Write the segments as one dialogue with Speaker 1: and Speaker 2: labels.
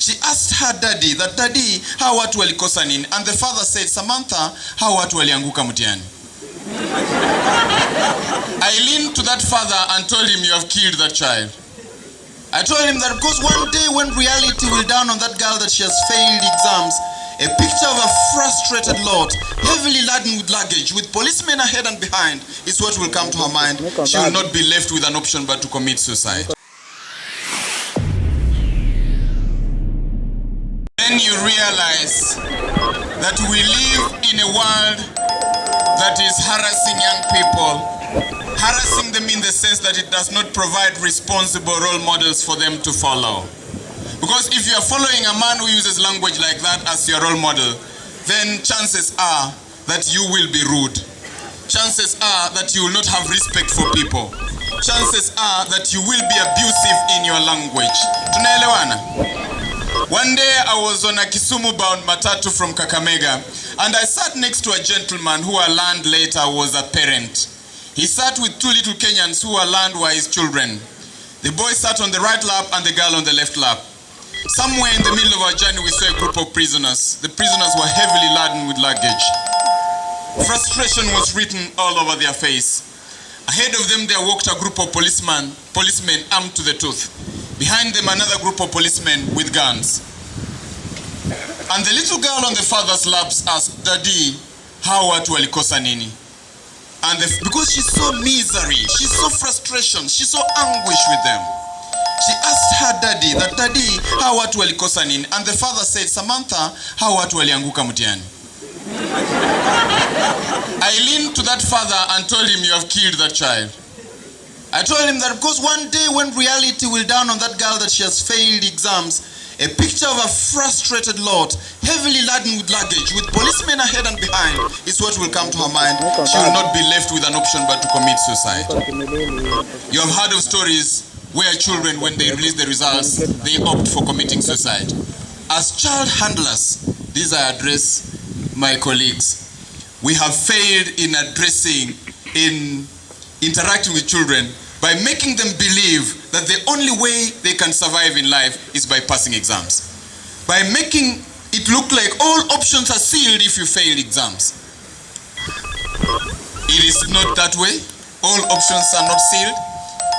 Speaker 1: She asked her daddy, that daddy, how watu walikosa nini? And the father said, Samantha, how watu walianguka mtihani? I leaned to that father and told him, you have killed that child. I told him that because one day when reality will dawn on that girl that she has failed exams, a picture of a frustrated lot, heavily laden with luggage, with policemen ahead and behind, is what will come to her mind. She will not be left with an option but to commit suicide. Then you realize that we live in a world that is harassing young people, harassing them in the sense that it does not provide responsible role models for them to follow. Because if you are following a man who uses language like that as your role model, then chances are that you will be rude. Chances are that you will not have respect for people. Chances are that you will be abusive in your language. Tunaelewana? One day I was on a Kisumu-bound matatu from Kakamega, and I sat next to a gentleman who I learned later was a parent. He sat with two little Kenyans who I learned were his children. The boy sat on the right lap and the girl on the left lap. Somewhere in the middle of our journey we saw a group of prisoners. The prisoners were heavily laden with luggage. Frustration was written all over their face. Ahead of them there walked a group of policemen armed to the tooth. Behind them another group of policemen with guns. And the little girl on the father's laps asked, Daddy, how watu walikosa nini? And because she saw misery, she saw frustration, she saw anguish with them. She asked her daddy, that daddy, how watu walikosa nini? And the father said, Samantha, how watu walianguka mtihani? I leaned to that father and told him, you have killed that child. I told him that because one day when reality will dawn on that girl that she has failed exams, a picture of a frustrated lot, heavily laden with luggage, with policemen ahead and behind, is what will come to her mind. She will not be left with an option but to commit suicide. You have heard of stories where children, when they release the results, they opt for committing suicide. As child handlers, these I address my colleagues. We have failed in addressing, in interacting with children by making them believe that the only way they can survive in life is by passing exams. By making it look like all options are sealed if you fail exams. It is not that way. All options are not sealed.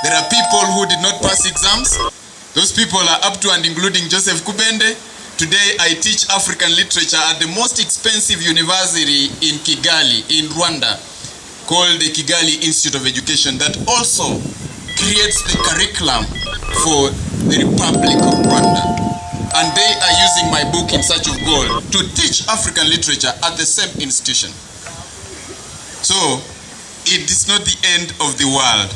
Speaker 1: There are people who did not pass exams. Those people are up to and including Joseph Kubende. Today I teach African literature at the most expensive university in Kigali, in Rwanda, called the Kigali Institute of Education, that also creates the curriculum for the Republic of Rwanda. And they are using my book In Search of Gold to teach African literature at the same institution. So, it is not the end of the world.